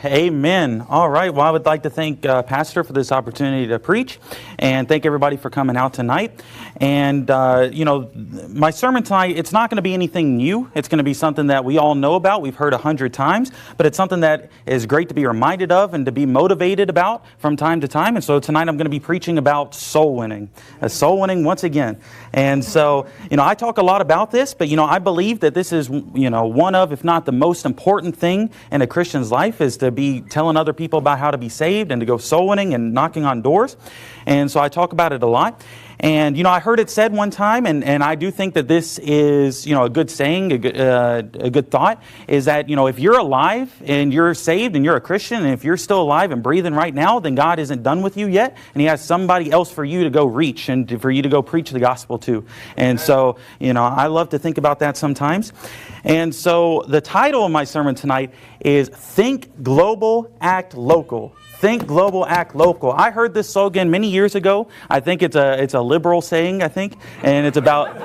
Amen. All right. Well, I would like to thank Pastor for this opportunity to preach, and thank everybody for coming out tonight. And, my sermon tonight, it's not going to be anything new. It's going to be something that we all know about. We've heard 100 times, but it's something that is great to be reminded of and to be motivated about from time to time. And so tonight I'm going to be preaching about soul winning. Soul winning once again. And so, I talk a lot about this, but, I believe that this is, one of, if not the most important thing in a Christian's life is to be telling other people about how to be saved and to go soul winning and knocking on doors. And so I talk about it a lot. And, I heard it said one time, and I do think that this is, a good saying, a good thought, is that, if you're alive and you're saved and you're a Christian, and if you're still alive and breathing right now, then God isn't done with you yet, and He has somebody else for you to go reach and for you to go preach the gospel to. And so, I love to think about that sometimes. And so the title of my sermon tonight is Think Global, Act Local. Think global, act local. I heard this slogan many years ago. I think it's a liberal saying, I think. And it's about,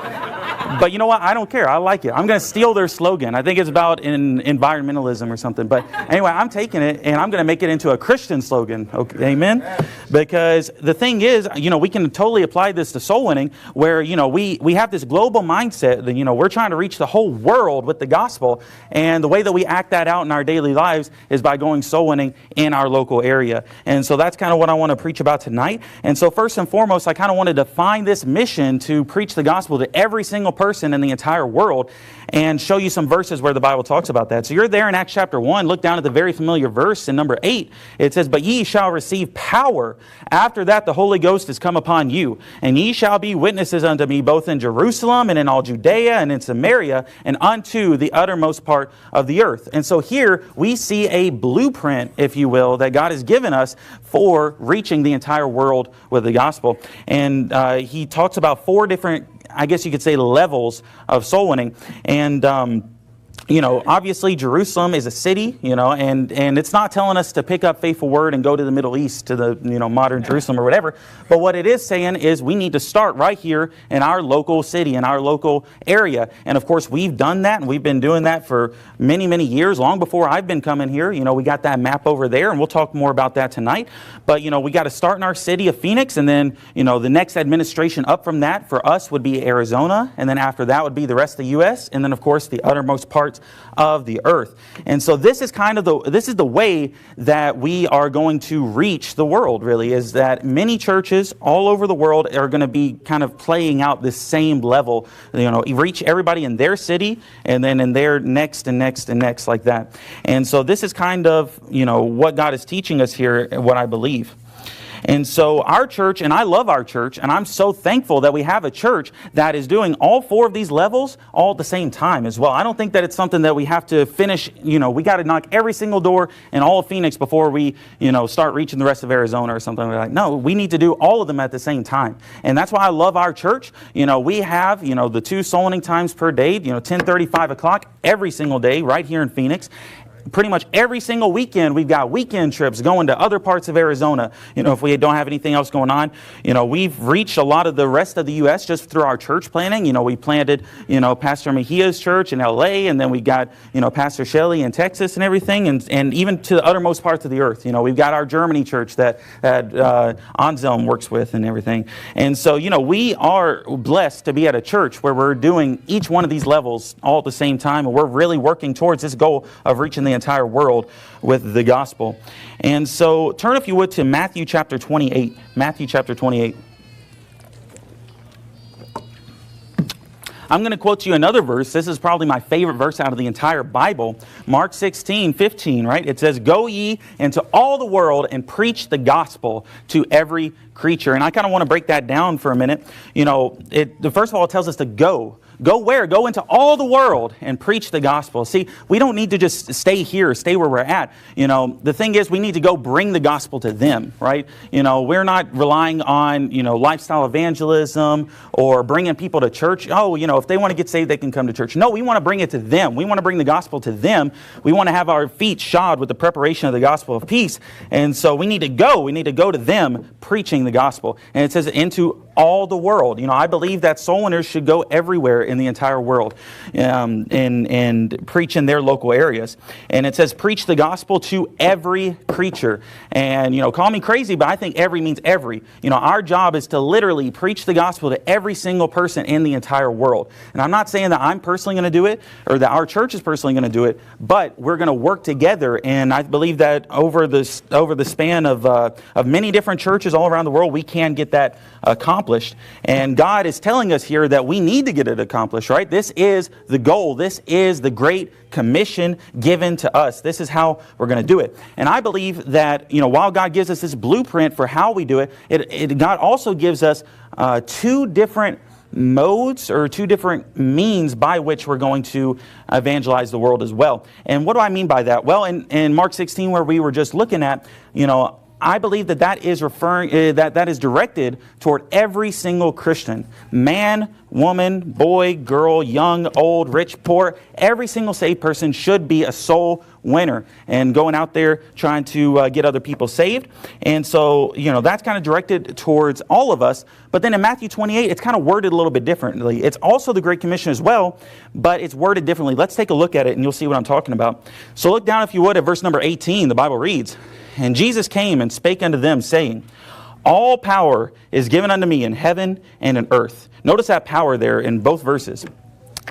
but you know what? I don't care. I like it. I'm going to steal their slogan. I think it's about environmentalism or something. But anyway, I'm taking it and I'm going to make it into a Christian slogan. Okay, amen? Because the thing is, we can totally apply this to soul winning where, we have this global mindset that, we're trying to reach the whole world with the gospel. And the way that we act that out in our daily lives is by going soul winning in our local area. And so that's kind of what I want to preach about tonight. And so first and foremost, I kind of want to define this mission to preach the gospel to every single person in the entire world and show you some verses where the Bible talks about that. So you're there in Acts chapter 1. Look down at the very familiar verse in number 8. It says, "But ye shall receive power. After that the Holy Ghost is come upon you. And ye shall be witnesses unto me both in Jerusalem and in all Judea and in Samaria and unto the uttermost part of the earth." And so here we see a blueprint, if you will, that God has given us for reaching the entire world with the gospel. And he talks about 4 different, I guess you could say, levels of soul winning. And obviously Jerusalem is a city, and it's not telling us to pick up Faithful Word and go to the Middle East to the, modern Jerusalem or whatever. But what it is saying is we need to start right here in our local city, in our local area. And of course, we've done that, and we've been doing that for many, many years, long before I've been coming here. We got that map over there, and we'll talk more about that tonight. But, we got to start in our city of Phoenix, and then, the next administration up from that for us would be Arizona. And then after that would be the rest of the U.S. And then, of course, the uttermost parts of the earth. And so this is the way that we are going to reach the world, really, is that many churches all over the world are going to be kind of playing out this same level, reach everybody in their city and then in their next and next and next like that. And so this is kind of, what God is teaching us here, what I believe. And so our church, and I love our church, and I'm so thankful that we have a church that is doing all 4 of these levels all at the same time as well. I don't think that it's something that we have to finish, we got to knock every single door in all of Phoenix before we, start reaching the rest of Arizona or something like that. No, we need to do all of them at the same time. And that's why I love our church. We have, the 2 soul winning times per day, 10:30, 5 o'clock every single day right here in Phoenix. Pretty much every single weekend, we've got weekend trips going to other parts of Arizona. If we don't have anything else going on, we've reached a lot of the rest of the U.S. just through our church planning. We planted, Pastor Mejia's church in L.A., and then we got, Pastor Shelley in Texas and everything, and even to the uttermost parts of the earth. We've got our Germany church that Anselm works with and everything. And so, we are blessed to be at a church where we're doing each one of these levels all at the same time, and we're really working towards this goal of reaching the entire world with the gospel. And so turn, if you would, to Matthew chapter 28. Matthew chapter 28. I'm going to quote you another verse. This is probably my favorite verse out of the entire Bible. Mark 16:15, right? It says, "Go ye into all the world and preach the gospel to every creature." And I kind of want to break that down for a minute. First of all, it tells us to go. Go where? Go into all the world and preach the gospel. See, we don't need to just stay here, stay where we're at. The thing is, we need to go bring the gospel to them, right? We're not relying on, lifestyle evangelism or bringing people to church. Oh, if they want to get saved, they can come to church. No, we want to bring it to them. We want to bring the gospel to them. We want to have our feet shod with the preparation of the gospel of peace. And so we need to go. We need to go to them preaching the gospel. And it says into all the world. I believe that soul winners should go everywhere in the entire world and preach in their local areas. And it says, preach the gospel to every creature. And, call me crazy, but I think every means every. Our job is to literally preach the gospel to every single person in the entire world. And I'm not saying that I'm personally going to do it or that our church is personally going to do it, but we're going to work together. And I believe that over the span of many different churches all around the world, we can get that accomplished. And God is telling us here that we need to get it accomplished, right? This is the goal. This is the Great Commission given to us. This is how we're going to do it. And I believe that, while God gives us this blueprint for how we do it, God also gives us two different modes or two different means by which we're going to evangelize the world as well. And what do I mean by that? Well, in Mark 16, where we were just looking at, I believe that is referring that is directed toward every single Christian, man, woman, boy, girl, young, old, rich, poor. Every single saved person should be a soul winner and going out there trying to get other people saved. And so, that's kind of directed towards all of us. But then in Matthew 28, it's kind of worded a little bit differently. It's also the Great Commission as well, but it's worded differently. Let's take a look at it and you'll see what I'm talking about. So look down, if you would, at verse number 18. The Bible reads, "And Jesus came and spake unto them, saying, All power is given unto me in heaven and in earth." Notice that power there in both verses.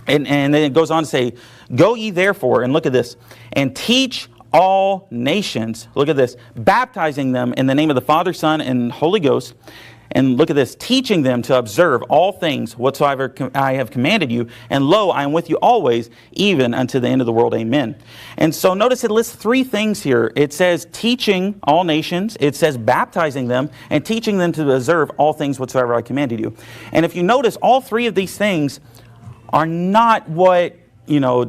And then it goes on to say, "Go ye therefore," and look at this, "and teach all nations," look at this, "baptizing them in the name of the Father, Son, and Holy Ghost." And look at this, "teaching them to observe all things whatsoever I have commanded you. And lo, I am with you always, even unto the end of the world. Amen." And so notice it lists three things here. It says teaching all nations. It says baptizing them and teaching them to observe all things whatsoever I commanded you. And if you notice, all three of these things are not what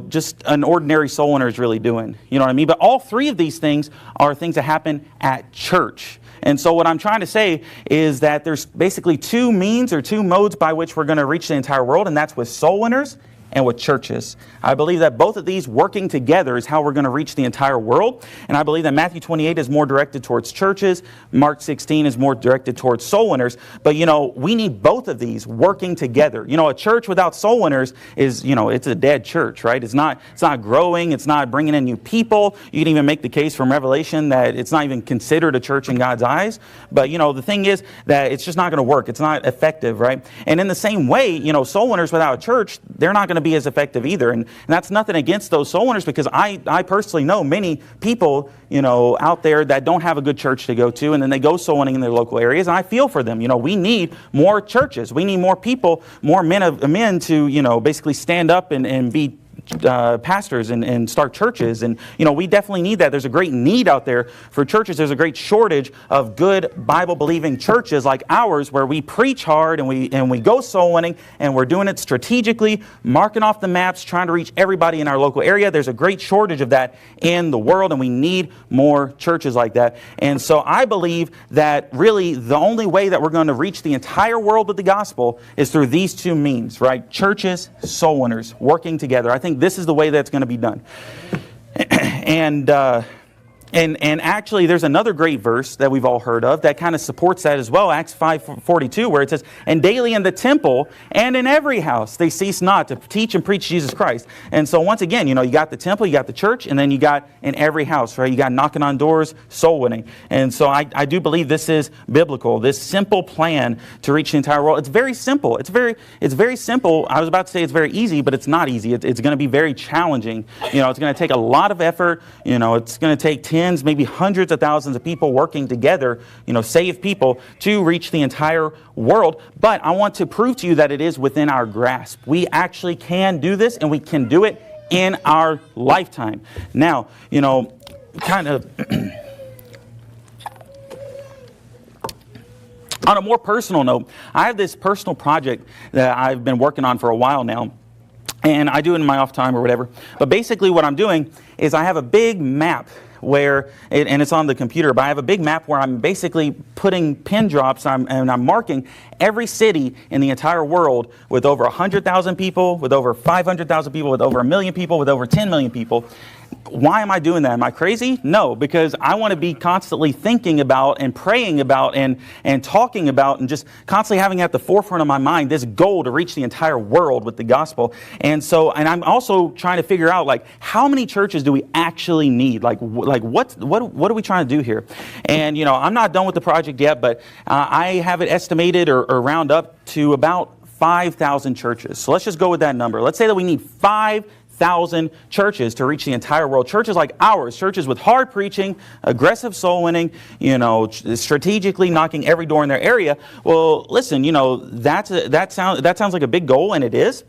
just an ordinary soul winner is really doing. You know what I mean? But all three of these things are things that happen at church. And so what I'm trying to say is that there's basically two means or two modes by which we're going to reach the entire world, and that's with soul winners and with churches. I believe that both of these working together is how we're going to reach the entire world. And I believe that Matthew 28 is more directed towards churches. Mark 16 is more directed towards soul winners. But, we need both of these working together. A church without soul winners is, it's a dead church, right? It's not growing. It's not bringing in new people. You can even make the case from Revelation that it's not even considered a church in God's eyes. But, the thing is that it's just not going to work. It's not effective, right? And in the same way, soul winners without a church, they're not going to be as effective either. And that's nothing against those soul winners, because I personally know many people, out there that don't have a good church to go to, and then they go soul winning in their local areas, and I feel for them. We need more churches. We need more people, more men to, basically stand up and be pastors and start churches. And we definitely need that. There's a great need out there for churches. There's a great shortage of good Bible believing churches like ours, where we preach hard and we go soul winning, and we're doing it strategically, marking off the maps, trying to reach everybody in our local area. There's a great shortage of that in the world, and we need more churches like that. And so I believe that really the only way that we're going to reach the entire world with the gospel is through these two means, right? Churches, soul winners, working together. I think this is the way that's going to be done. And actually, there's another great verse that we've all heard of that kind of supports that as well. Acts 5:42, where it says, "And daily in the temple and in every house they cease not to teach and preach Jesus Christ." And so once again, you got the temple, you got the church, and then you got in every house, right? You got knocking on doors, soul winning. And so I do believe this is biblical. This simple plan to reach the entire world. It's very simple. It's very simple. I was about to say it's very easy, but it's not easy. It's going to be very challenging. It's going to take a lot of effort. It's going to take tens, maybe hundreds of thousands of people working together, save people to reach the entire world. But I want to prove to you that it is within our grasp. We actually can do this, and we can do it in our lifetime. Now, kind of on a more personal note, I have this personal project that I've been working on for a while now. And I do it in my off time or whatever. But basically what I'm doing is I have a big map where, and it's on the computer, but I have a big map where I'm basically putting pin drops and I'm marking every city in the entire world with over 100,000 people, with over 500,000 people, with over 1 million people, with over 10 million people. Why am I doing that? Am I crazy? No, because I want to be constantly thinking about and praying about and talking about and just constantly having at the forefront of my mind this goal to reach the entire world with the gospel. And I'm also trying to figure out, like, how many churches do we actually need? Like what are we trying to do here? And, I'm not done with the project yet, but I have it estimated or round up to about 5,000 churches. So let's just go with that number. Let's say that we need 5,000 churches to reach the entire world. Churches like ours, churches with hard preaching, aggressive soul winning, strategically knocking every door in their area. Well, listen, that sounds like a big goal, and it is,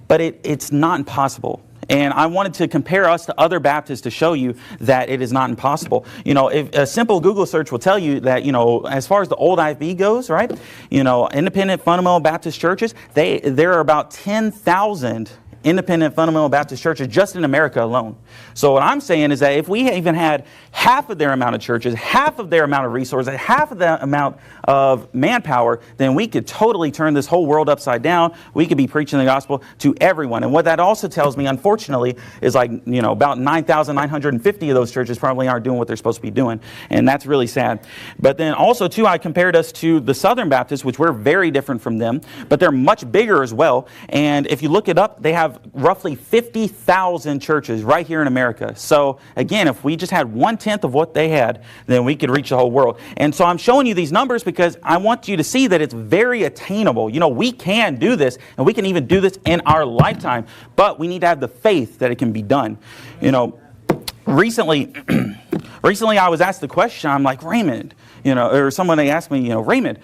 but it's not impossible. And I wanted to compare us to other Baptists to show you that it is not impossible. If a simple Google search will tell you that, as far as the old IFB goes, right? Independent fundamental Baptist churches, there are about 10,000 independent fundamental Baptist churches just in America alone. So what I'm saying is that if we even had half of their amount of churches, half of their amount of resources, half of the amount of manpower, then we could totally turn this whole world upside down. We could be preaching the gospel to everyone. And what that also tells me, unfortunately, is about 9,950 of those churches probably aren't doing what they're supposed to be doing. And that's really sad. But then also, too, I compared us to the Southern Baptists, which we're very different from them, but they're much bigger as well. And if you look it up, they have roughly 50,000 churches right here in America. So again, if we just had 1/10 of what they had, then we could reach the whole world. And so I'm showing you these numbers because I want you to see that it's very attainable. We can do this, and we can even do this in our lifetime, but we need to have the faith that it can be done. Recently I was asked the question, I'm like, Raymond, or someone, they asked me, Raymond,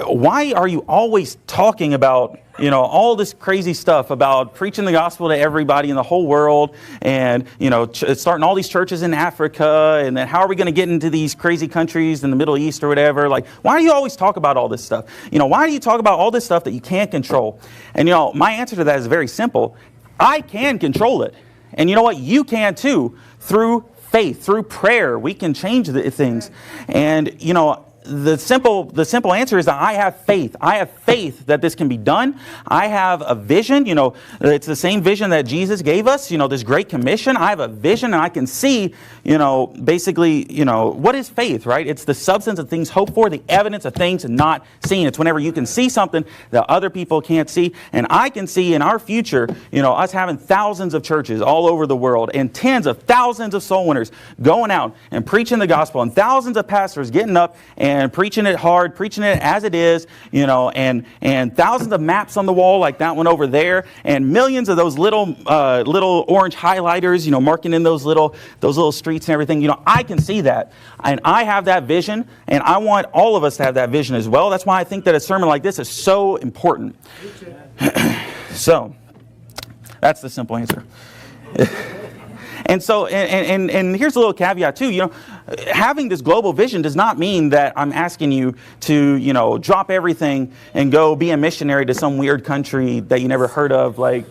why are you always talking about, all this crazy stuff about preaching the gospel to everybody in the whole world and, starting all these churches in Africa, and then how are we going to get into these crazy countries in the Middle East or whatever? Like, why do you always talk about all this stuff? Why do you talk about all this stuff that you can't control? And, my answer to that is very simple. I can control it. And you know what? You can too. Through faith, through prayer, we can change things. And, the simple answer is that I have faith. I have faith that this can be done. I have a vision. It's the same vision that Jesus gave us, this great commission. I have a vision, and I can see, basically, what is faith, right? It's the substance of things hoped for, the evidence of things not seen. It's whenever you can see something that other people can't see. And I can see in our future, us having thousands of churches all over the world and tens of thousands of soul winners going out and preaching the gospel, and thousands of pastors getting up and preaching it hard, preaching it as it is, and thousands of maps on the wall like that one over there, and millions of those little orange highlighters, marking in those little streets and everything. I can see that, and I have that vision, and I want all of us to have that vision as well. That's why I think that a sermon like this is so important. So, that's the simple answer. And so, and here's a little caveat too, having this global vision does not mean that I'm asking you to, drop everything and go be a missionary to some weird country that you never heard of, like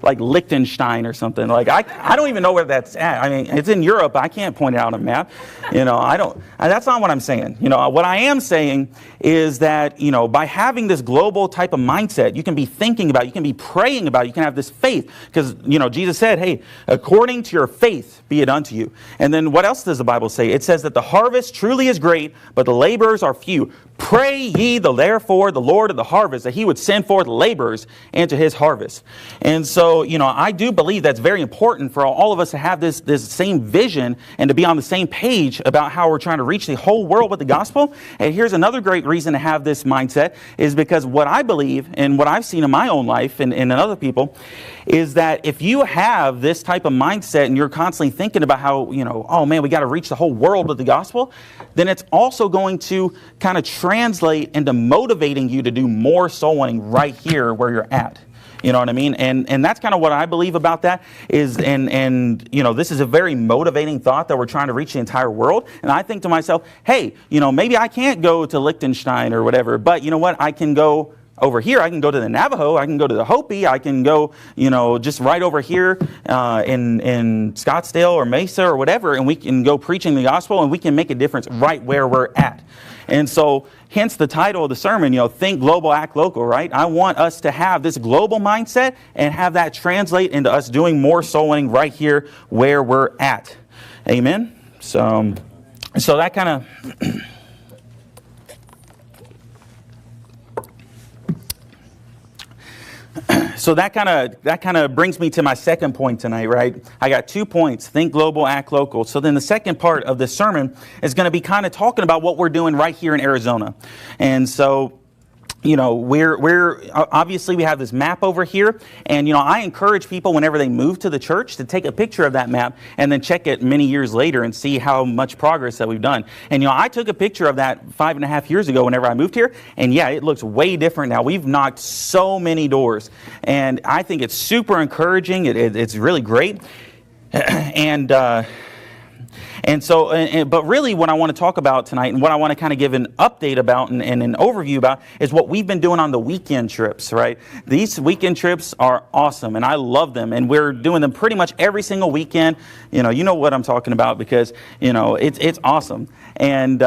Liechtenstein or something. Like, I don't even know where that's at. I mean, it's in Europe. I can't point it out on a map. That's not what I'm saying. What I am saying is that, by having this global type of mindset, you can be thinking about, you can be praying about, you can have this faith. Because, Jesus said, hey, according to your faith be it unto you. And then what else does the Bible say? It says that the harvest truly is great, but the laborers are few. Pray ye therefore the Lord of the harvest that he would send forth laborers into his harvest. And so, I do believe that's very important for all of us to have this same vision and to be on the same page about how we're trying to reach the whole world with the gospel. And here's another great reason to have this mindset is because what I believe and what I've seen in my own life and in other people is that if you have this type of mindset and you're constantly thinking about how, oh man, we got to reach the whole world with the gospel, then it's also going to kind of translate into motivating you to do more soul winning right here where you're at. You know what I mean? And that's kind of what I believe about that is, and this is a very motivating thought that we're trying to reach the entire world. And I think to myself, hey, maybe I can't go to Liechtenstein or whatever, but you know what? I can go over here. I can go to the Navajo. I can go to the Hopi. I can go, just right over here in Scottsdale or Mesa or whatever, and we can go preaching the gospel, and we can make a difference right where we're at. And so, hence the title of the sermon, Think Global, Act Local, right? I want us to have this global mindset and have that translate into us doing more soul winning right here where we're at. Amen? So that kind of... So that kind of brings me to my second point tonight, right? I got 2 points: think global, act local. So then the second part of this sermon is going to be kind of talking about what we're doing right here in Arizona. And so, we're obviously we have this map over here, and I encourage people whenever they move to the church to take a picture of that map and then check it many years later and see how much progress that we've done. And I took a picture of that 5.5 years ago whenever I moved here, and yeah, it looks way different now. We've knocked so many doors, and I think it's super encouraging. It's really great, but really what I want to talk about tonight and what I want to kind of give an update about and an overview about is what we've been doing on the weekend trips, right? These weekend trips are awesome, and I love them, and we're doing them pretty much every single weekend. You know what I'm talking about, because, it's awesome. And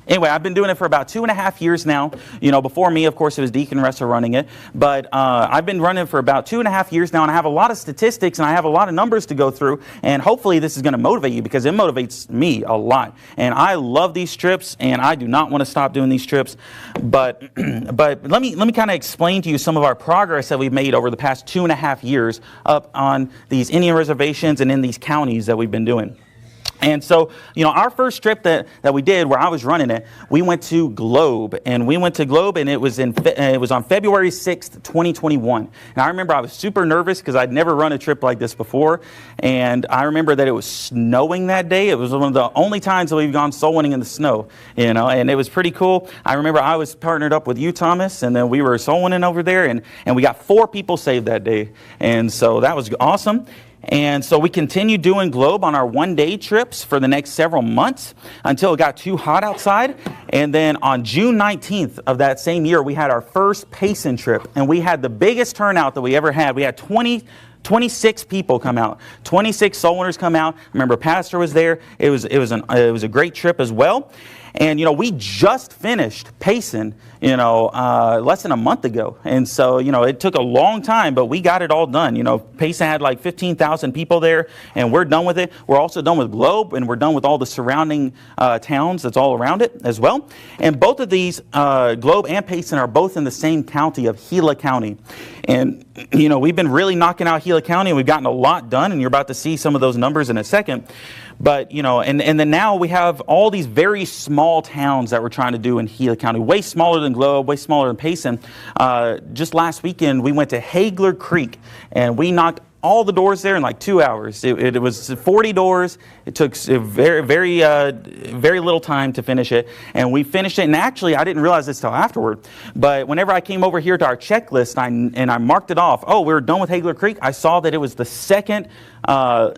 anyway, I've been doing it for about 2.5 years now. Before me, of course, it was Deacon Ressa running it. But I've been running for about 2.5 years now, and I have a lot of statistics, and I have a lot of numbers to go through. And hopefully this is going to motivate you, because it motivates me a lot. And I love these trips, and I do not want to stop doing these trips. But let me kind of explain to you some of our progress that we've made over the past 2.5 years up on these Indian reservations and in these counties that we've been doing. And so, our first trip that we did, where I was running it, we went to Globe, and it was on February 6th, 2021. And I remember I was super nervous because I'd never run a trip like this before. And I remember that it was snowing that day. It was one of the only times that we've gone soul winning in the snow, and it was pretty cool. I remember I was partnered up with you, Thomas, and then we were soul winning over there, and we got 4 people saved that day. And so that was awesome. And so we continued doing Globe on our one-day trips for the next several months until it got too hot outside. And then on June 19th of that same year, we had our first Payson trip. And we had the biggest turnout that we ever had. We had 26 people come out, 26 soul winners come out. Remember, Pastor was there. It was a great trip as well. And, we just finished Payson, less than a month ago. And so, it took a long time, but we got it all done. Payson had like 15,000 people there, and we're done with it. We're also done with Globe, and we're done with all the surrounding towns that's all around it as well. And both of these, Globe and Payson, are both in the same county of Gila County. And, we've been really knocking out Gila County, and we've gotten a lot done, and you're about to see some of those numbers in a second. But, and then now we have all these very small towns that we're trying to do in Gila County, way smaller than Globe, way smaller than Payson. Just last weekend, we went to Hagler Creek, and we knocked all the doors there in like 2 hours. It was 40 doors. It took very, very, very little time to finish it. And we finished it. And actually, I didn't realize this till afterward. But whenever I came over here to our checklist and I marked it off, we're done with Hagler Creek, I saw that it was the second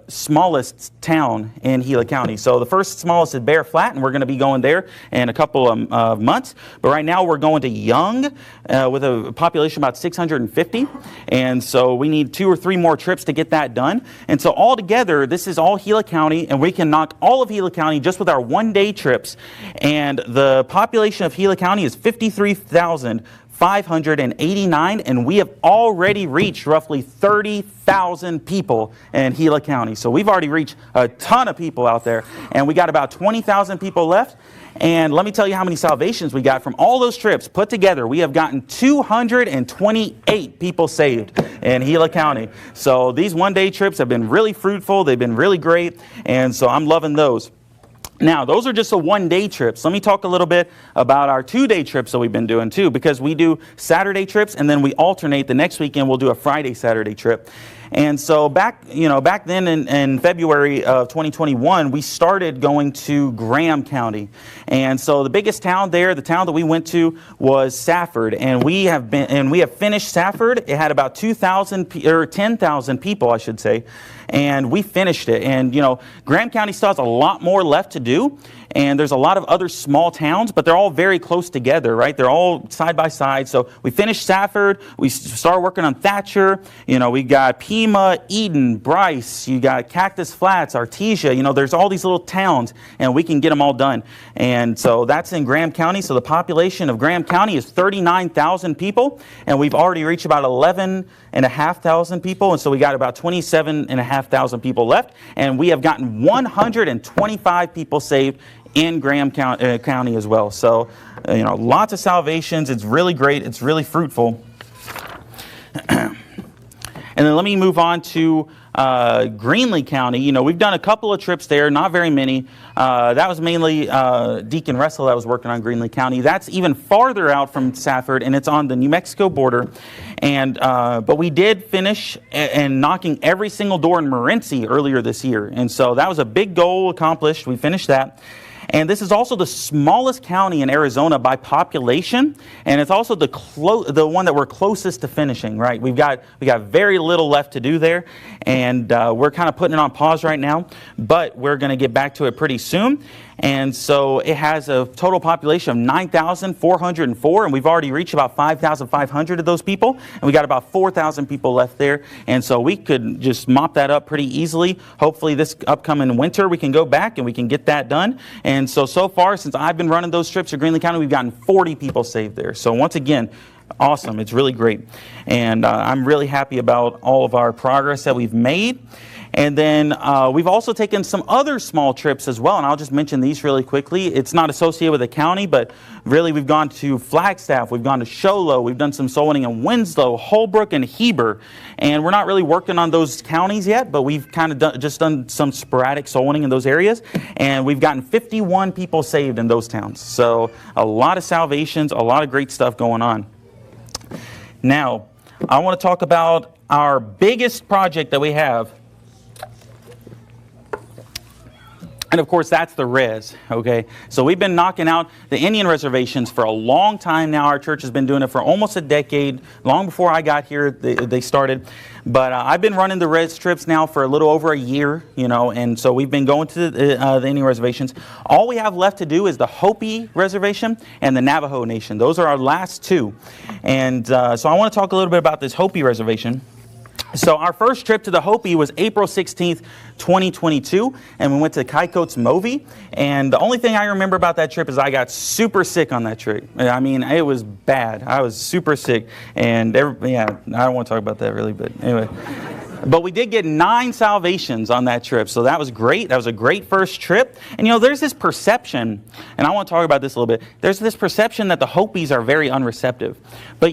smallest town in Gila County. So the first smallest is Bear Flat, and we're going to be going there in a couple of months. But right now we're going to Young with a population about 650. And so we need 2 or 3 more trips to get that done. And so altogether, this is all Gila County, and we can knock all of Gila County just with our one-day trips. And the population of Gila County is 53,589, and we have already reached roughly 30,000 people in Gila County. So we've already reached a ton of people out there, and we got about 20,000 people left. And let me tell you how many salvations we got from all those trips put together. We have gotten 228 people saved in Gila County. So these one-day trips have been really fruitful. They've been really great, and so I'm loving those. Now, those are just the one-day trips. Let me talk a little bit about our 2-day trips that we've been doing too, because we do Saturday trips, and then we alternate. The next weekend we'll do a Friday, Saturday trip. And so back then in February of 2021, we started going to Graham County. And so the biggest town there, the town that we went to, was Safford. And we have finished Safford. It had about 10,000 people, I should say. And we finished it. And Graham County still has a lot more left to do. And there's a lot of other small towns, but they're all very close together, right? They're all side by side. So we finished Safford. We started working on Thatcher. We got Pima, Eden, Bryce. You got Cactus Flats, Artesia. There's all these little towns, and we can get them all done. And so that's in Graham County. So the population of Graham County is 39,000 people, and we've already reached about 11,500 people. And so we got about 27,500 people left, and we have gotten 125 people saved in Graham County as well. So, lots of salvations. It's really great. It's really fruitful. And then let me move on to Greenlee County. We've done a couple of trips there, not very many. That was mainly Deacon Russell that was working on Greenlee County. That's even farther out from Safford, and it's on the New Mexico border. And but we did finish and knocking every single door in Morenci earlier this year. And so that was a big goal accomplished. We finished that. And this is also the smallest county in Arizona by population, and it's also the one that we're closest to finishing. Right, we got very little left to do there, and we're kind of putting it on pause right now, but we're going to get back to it pretty soon. And so it has a total population of 9,404, and we've already reached about 5,500 of those people, and we got about 4,000 people left there. And so we could just mop that up pretty easily. Hopefully this upcoming winter we can go back and we can get that done. And so far, since I've been running those trips to Greenlee County, we've gotten 40 people saved there. So once again, awesome. It's really great. And I'm really happy about all of our progress that we've made. And then we've also taken some other small trips as well, and I'll just mention these really quickly. It's not associated with the county, but really we've gone to Flagstaff, we've gone to Show Low, we've done some soul winning in Winslow, Holbrook, and Heber. And we're not really working on those counties yet, but we've kind of done some sporadic soul winning in those areas, and we've gotten 51 people saved in those towns. So a lot of salvations, a lot of great stuff going on. Now, I want to talk about our biggest project that we have. And of course, that's the res, okay? So we've been knocking out the Indian reservations for a long time now. Our church has been doing it for almost a decade. Long before I got here, they started. But I've been running the res trips now for a little over a year, and so we've been going to the Indian reservations. All we have left to do is the Hopi reservation and the Navajo Nation. Those are our last two. And so I want to talk a little bit about this Hopi reservation. So our first trip to the Hopi was April 16th, 2022, and we went to Kykots Movi. And the only thing I remember about that trip is I got super sick on that trip. I mean, it was bad. I was super sick. And I don't want to talk about that really, but anyway. But we did get 9 salvations on that trip, so that was great. That was a great first trip. And there's this perception, and I want to talk about this a little bit. There's this perception that the Hopis are very unreceptive. But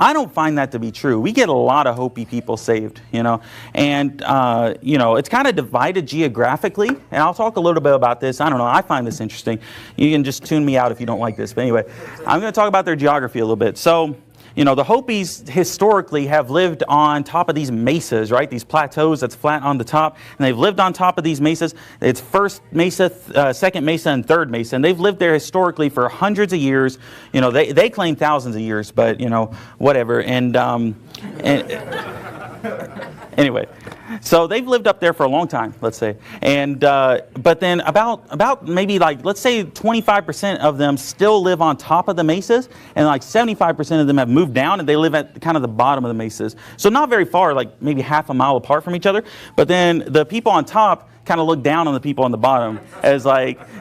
I don't find that to be true. We get a lot of Hopi people saved, and, it's kind of divided geographically, and I'll talk a little bit about this. I don't know, I find this interesting. You can just tune me out if you don't like this, but anyway, I'm going to talk about their geography a little bit. So, the Hopis historically have lived on top of these mesas, right? These plateaus that's flat on the top. And they've lived on top of these mesas. It's first mesa, second mesa, and third mesa. And they've lived there historically for hundreds of years. They claim thousands of years, but, whatever. And anyway, so they've lived up there for a long time, let's say. And but then about maybe let's say 25% of them still live on top of the mesas, and 75% of them have moved down and they live at kind of the bottom of the mesas. So not very far, maybe half a mile apart from each other. But then the people on top kind of look down on the people on the bottom as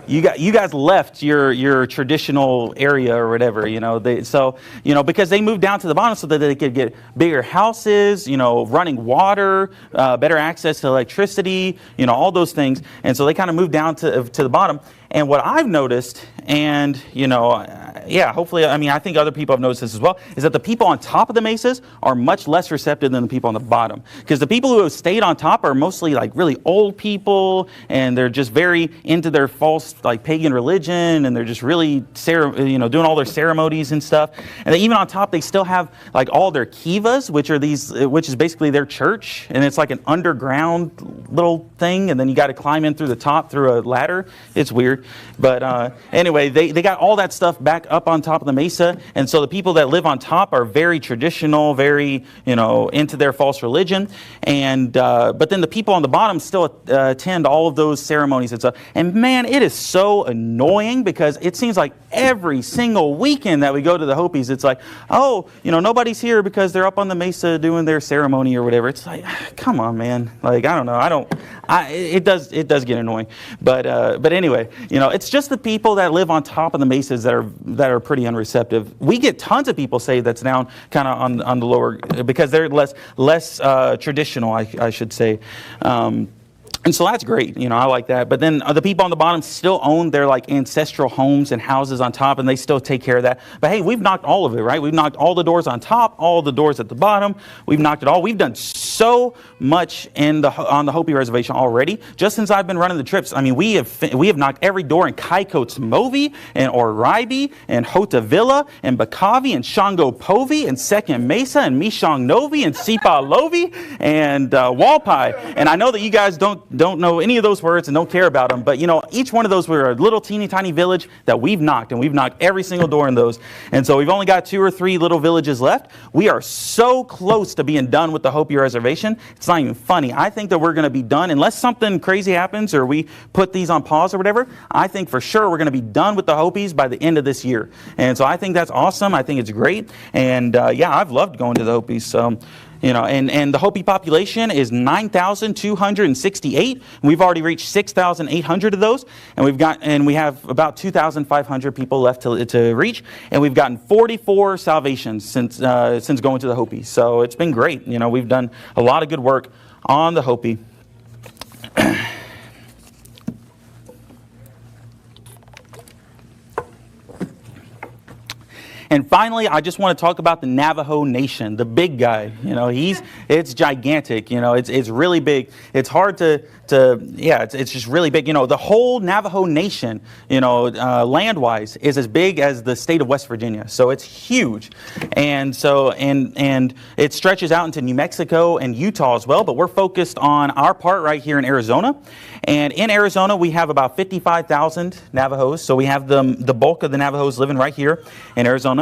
you guys left your traditional area or whatever, because they moved down to the bottom so that they could get bigger houses, running water, better access to electricity, all those things. And so they kind of moved down to the bottom. And what I've noticed, and hopefully, I think other people have noticed this as well, is that the people on top of the mesas are much less receptive than the people on the bottom. Because the people who have stayed on top are mostly really old people, evil, and they're just very into their false like pagan religion, and they're just really doing all their ceremonies and stuff. And they, even on top, they still have like all their kivas, which is basically their church, and it's like an underground little thing, and then you got to climb in through the top through a ladder. It's weird, but anyway, they got all that stuff back up on top of the mesa, and so the people that live on top are very traditional, very into their false religion, and but then the people on the bottom still attend all of those ceremonies and stuff. And man, it is so annoying because it seems like every single weekend that we go to the Hopis, it's like, oh, nobody's here because they're up on the mesa doing their ceremony or whatever. It's like, come on, man. Like, I don't know. It does get annoying. But anyway, it's just the people that live on top of the mesas that are pretty unreceptive. We get tons of people saved that's down kind of on the lower, because they're less traditional, I should say. And so that's great, I like that. But then the people on the bottom still own their like ancestral homes and houses on top, and they still take care of that. But hey, we've knocked all of it, right? We've knocked all the doors on top, all the doors at the bottom. We've knocked it all. We've done so much on the Hopi Reservation already. Just since I've been running the trips, I mean, we have knocked every door in Kaikots Movi and Oraibi and Hota Villa and Bakavi and Shango Povi and Second Mesa and Mishong Novi and Sipa Lovi and Walpai. And I know that you guys don't know any of those words and don't care about them, but each one of those were a little teeny tiny village that we've knocked, and we've knocked every single door in those. And so we've only got 2 or 3 little villages left. We are so close to being done with the Hopi Reservation. It's not even funny. I think that we're going to be done unless something crazy happens or we put these on pause or whatever. I think for sure we're going to be done with the Hopis by the end of this year. And so I think that's awesome. I think it's great. And yeah, I've loved going to the Hopis. So and the Hopi population is 9,268. We've already reached 6,800 of those, and we have about 2,500 people left to reach, and we've gotten 44 salvations since going to the Hopi. So it's been great. We've done a lot of good work on the Hopi. And finally, I just want to talk about the Navajo Nation, the big guy. It's gigantic. It's really big. It's hard it's just really big. The whole Navajo Nation, land-wise, is as big as the state of West Virginia. So it's huge, and it stretches out into New Mexico and Utah as well. But we're focused on our part right here in Arizona. And in Arizona, we have about 55,000 Navajos. So we have the bulk of the Navajos living right here in Arizona.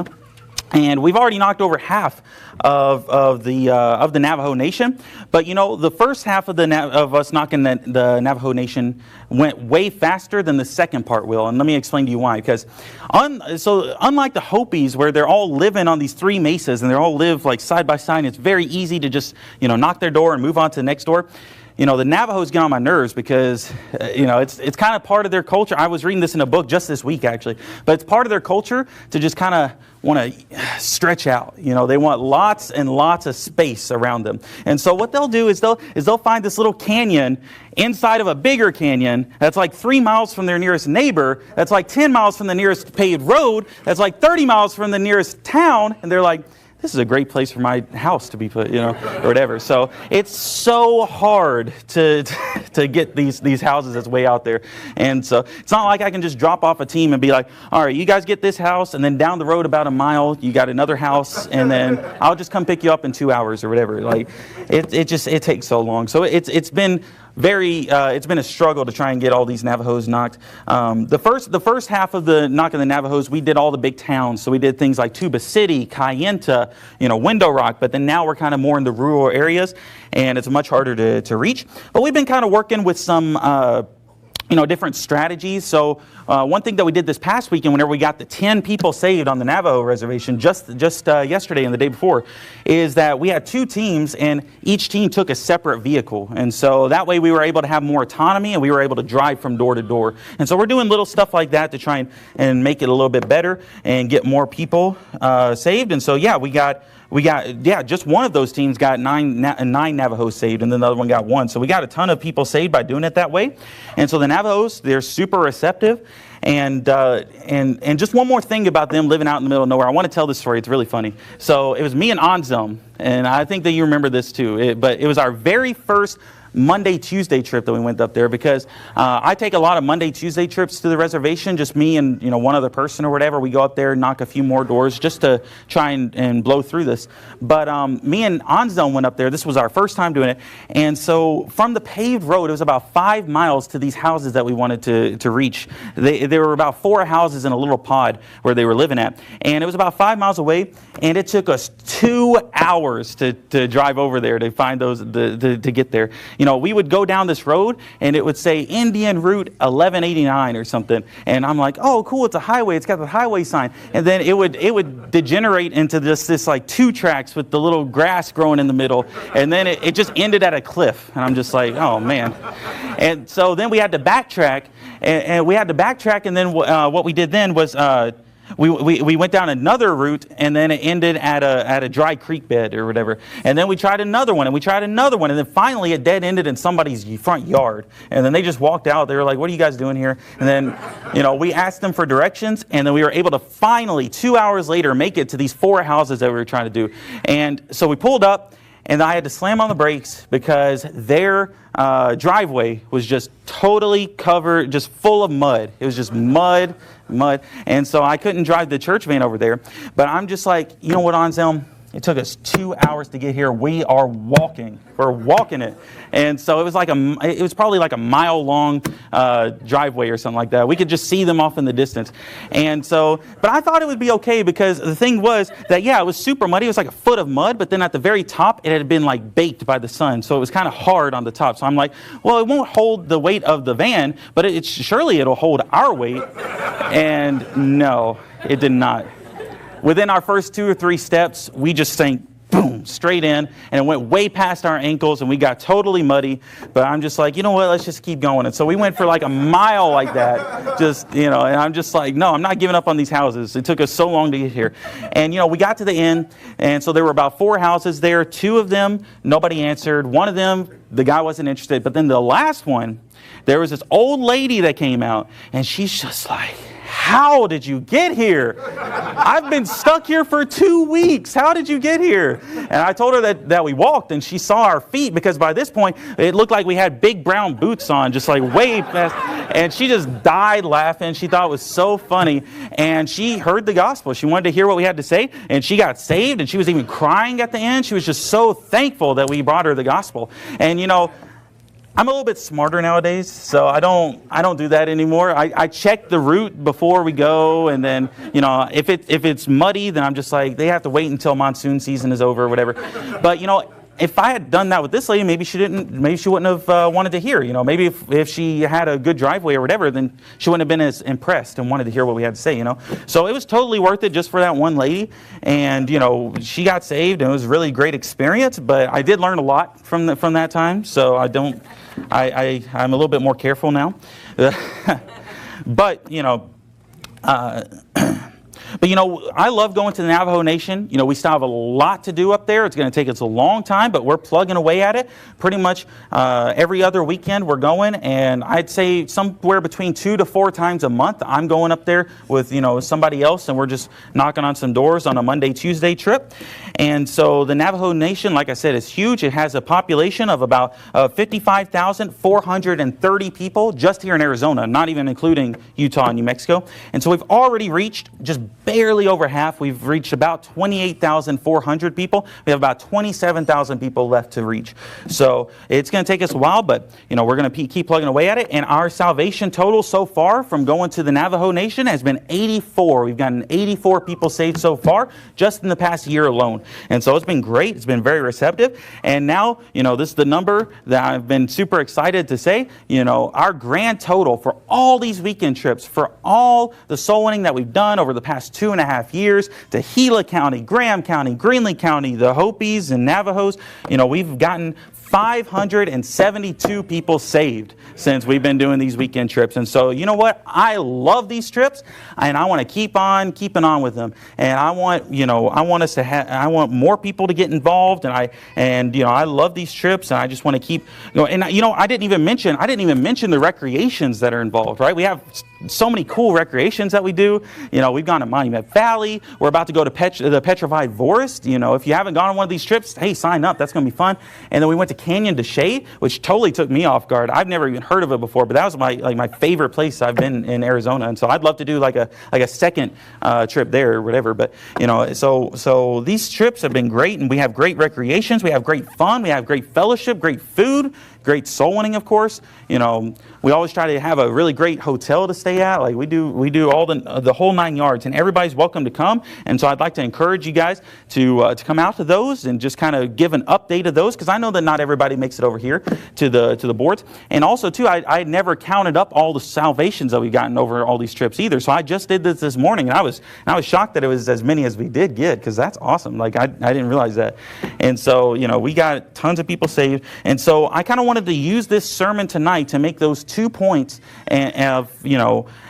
And we've already knocked over half of the Navajo Nation. But the first half of us knocking the Navajo Nation went way faster than the second part will. And let me explain to you why. Because unlike the Hopis, where they're all living on these 3 mesas and they all live like side by side, and it's very easy to just knock their door and move on to the next door. The Navajos get on my nerves because, it's kind of part of their culture. I was reading this in a book just this week, actually. But it's part of their culture to just kind of want to stretch out. They want lots and lots of space around them. And so what they'll do is they'll find this little canyon inside of a bigger canyon that's like 3 miles from their nearest neighbor, that's like 10 miles from the nearest paved road, that's like 30 miles from the nearest town. And they're like, this is a great place for my house to be put, or whatever. So it's so hard to get these houses that's way out there. And so it's not like I can just drop off a team and be like, all right, you guys get this house, and then down the road about a mile, you got another house, and then I'll just come pick you up in 2 hours or whatever. Like it takes so long. So it's been it's been a struggle to try and get all these Navajos knocked. The first half of the knocking the Navajos, we did all the big towns. So we did things like Tuba City, Kayenta, Window Rock. But then now we're kind of more in the rural areas, and it's much harder to reach. But we've been kind of working with some different strategies. So one thing that we did this past weekend, whenever we got the 10 people saved on the Navajo reservation, just yesterday and the day before, is that we had 2 teams, and each team took a separate vehicle. And so that way we were able to have more autonomy, and we were able to drive from door to door. And so we're doing little stuff like that to try and make it a little bit better and get more people saved. And so just one of those teams got 9 Navajos saved, and then the other one got 1. So we got a ton of people saved by doing it that way. And so the Navajos, they're super receptive. And just one more thing about them living out in the middle of nowhere. I want to tell this story. It's really funny. So it was me and Anselm, and I think that you remember this too. But it was our very first Monday, Tuesday trip that we went up there, because I take a lot of Monday, Tuesday trips to the reservation, just me and, one other person or whatever. We go up there, knock a few more doors just to try and blow through this. But me and Ansel went up there. This was our first time doing it. And so from the paved road, it was about 5 miles to these houses that we wanted to reach. There were about 4 houses in a little pod where they were living at. And it was about 5 miles away. And it took us 2 hours to drive over there to find those, to get there. We would go down this road and it would say Indian Route 1189 or something. And I'm like, oh, cool, it's a highway. It's got the highway sign. And then it would degenerate into this like 2 tracks with the little grass growing in the middle. And then it just ended at a cliff. And I'm just like, oh, man. And so then we had to backtrack. And then what we did then was we went down another route, and then it ended at a dry creek bed or whatever. And then we tried another one, and then finally it dead ended in somebody's front yard. And then they just walked out. They were like, "What are you guys doing here?" And then we asked them for directions, and then we were able to finally 2 hours later make it to these 4 houses that we were trying to do. And so we pulled up, and I had to slam on the brakes because their driveway was just totally covered, just full of mud. It was just mud. And so I couldn't drive the church van over there. But I'm just like, you know what, Anselm? It took us 2 hours to get here. We are walking. We're walking it. And so it was probably like a mile long driveway or something like that. We could just see them off in the distance. And so, but I thought it would be okay, because the thing was that, yeah, it was super muddy. It was like a foot of mud, but then at the very top, it had been like baked by the sun. So it was kind of hard on the top. So I'm like, well, it won't hold the weight of the van, but surely it'll hold our weight. And no, it did not. Within our first 2 or 3 steps, we just sank, boom, straight in, and it went way past our ankles, and we got totally muddy. But I'm just like, you know what, let's just keep going. And so we went for like a mile like that, and I'm just like, no, I'm not giving up on these houses. It took us so long to get here. And, we got to the end, and so there were about 4 houses there. 2 of them, nobody answered. 1 of them, the guy wasn't interested. But then the last one, there was this old lady that came out, and she's just like, how did you get here? I've been stuck here for 2 weeks. How did you get here? And I told her that we walked, and she saw our feet, because by this point, it looked like we had big brown boots on, just like way past. And she just died laughing. She thought it was so funny. And she heard the gospel. She wanted to hear what we had to say, and she got saved, and she was even crying at the end. She was just so thankful that we brought her the gospel. And, I'm a little bit smarter nowadays, so I don't do that anymore. I check the route before we go, and then if it's muddy, then I'm just like, they have to wait until monsoon season is over or whatever. But if I had done that with this lady, maybe she wouldn't have wanted to hear. Maybe if she had a good driveway or whatever, then she wouldn't have been as impressed and wanted to hear what we had to say. So it was totally worth it just for that one lady, and she got saved, and it was a really great experience. But I did learn a lot from that time, so I'm a little bit more careful now. But I love going to the Navajo Nation. We still have a lot to do up there. It's going to take us a long time, but we're plugging away at it. Pretty much every other weekend we're going, and I'd say somewhere between 2 to 4 times a month I'm going up there with somebody else, and we're just knocking on some doors on a Monday, Tuesday trip. And so the Navajo Nation, like I said, is huge. It has a population of about 55,430 people just here in Arizona, not even including Utah and New Mexico. And so we've already reached just barely over half. We've reached about 28,400 people. We have about 27,000 people left to reach. So it's going to take us a while, but we're going to keep plugging away at it. And our salvation total so far from going to the Navajo Nation has been 84. We've gotten 84 people saved so far just in the past year alone. And so it's been great. It's been very receptive. And now, this is the number that I've been super excited to say. Our grand total for all these weekend trips, for all the soul winning that we've done over the past 2.5 years to Gila County, Graham County, Greenlee County, the Hopis and Navajos, we've gotten 572 people saved since we've been doing these weekend trips. And so, you know what? I love these trips, and I want to keep on keeping on with them. And I want more people to get involved, and I love these trips, and I just want to keep going. And I didn't even mention the recreations that are involved, right? We have so many cool recreations that we do. We've gone to Monument Valley. We're about to go to the Petrified Forest. If you haven't gone on one of these trips, hey, sign up. That's going to be fun. And then we went to Canyon de Shade, which totally took me off guard. I've never even heard of it before, but that was my favorite place I've been in Arizona, and so I'd love to do like a second trip there or whatever. But so these trips have been great, and we have great recreations, we have great fun, we have great fellowship, great food, great soul winning, of course. We always try to have a really great hotel to stay at. Like we do all the whole 9 yards, and everybody's welcome to come. And so I'd like to encourage you guys to come out to those and just kind of give an update of those, because I know that not everybody makes it over here to the boards. And also too, I had never counted up all the salvations that we've gotten over all these trips either. So I just did this morning, and I was shocked that it was as many as we did get, because that's awesome. Like I didn't realize that. And so we got tons of people saved. And so I kind of wanted to use this sermon tonight to make those 2 points of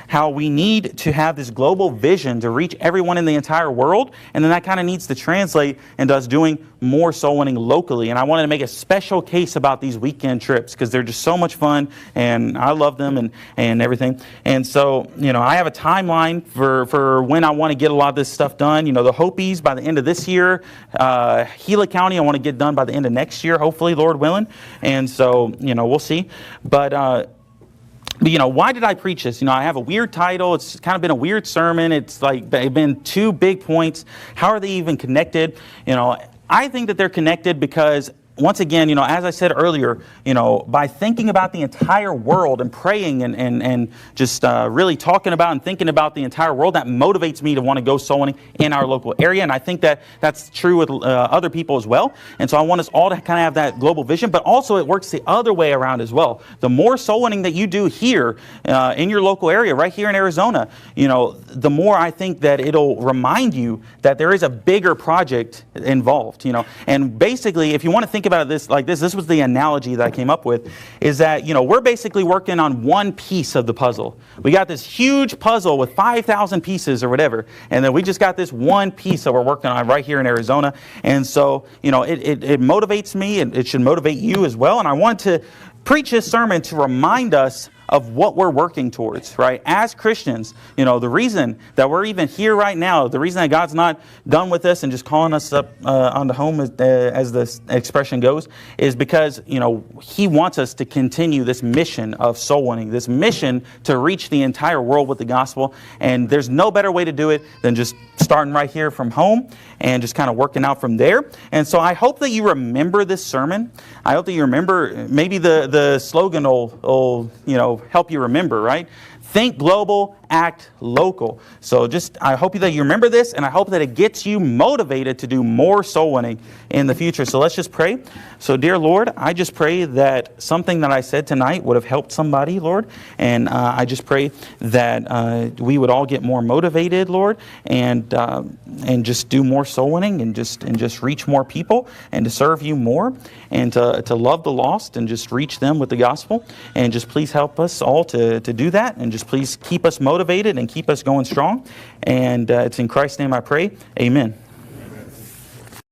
how we need to have this global vision to reach everyone in the entire world, and then that kind of needs to translate into us doing more soul winning locally. And I wanted to make a special case about these weekend trips, because they're just so much fun, and I love them and everything. And so I have a timeline for when I want to get a lot of this stuff done. The Hopis by the end of this year, Gila County I want to get done by the end of next year, hopefully, Lord willing. And so we'll see. But why did I preach this? I have a weird title. It's kind of been a weird sermon. It's like been 2 big points. How are they even connected? I think that they're connected because, once again, as I said earlier, by thinking about the entire world and praying and just really talking about and thinking about the entire world, that motivates me to want to go soul winning in our local area. And I think that that's true with other people as well. And so I want us all to kind of have that global vision, but also it works the other way around as well. The more soul winning that you do here in your local area, right here in Arizona, the more I think that it'll remind you that there is a bigger project involved, And basically, if you want to think about this like this was the analogy that I came up with, is that we're basically working on one piece of the puzzle. We got this huge puzzle with 5,000 pieces or whatever, and then we just got this one piece that we're working on right here in Arizona. And so it motivates me, and it should motivate you as well. And I want to preach this sermon to remind us of what we're working towards, right? As Christians, the reason that we're even here right now, the reason that God's not done with us and just calling us up onto home, as the expression goes, is because, He wants us to continue this mission of soul winning, this mission to reach the entire world with the gospel. And there's no better way to do it than just starting right here from home and just kind of working out from there. And so I hope that you remember this sermon. I hope that you remember, maybe the slogan will help you remember, right? Think global, act local. So I hope that you remember this, and I hope that it gets you motivated to do more soul winning in the future. So let's just pray. So dear Lord, I just pray that something that I said tonight would have helped somebody, Lord. And I just pray that we would all get more motivated, Lord, and just do more soul winning and just reach more people and to serve you more and to love the lost and just reach them with the gospel. And just please help us all to do that, and just please keep us motivated and keep us going strong. And it's in Christ's name I pray. Amen.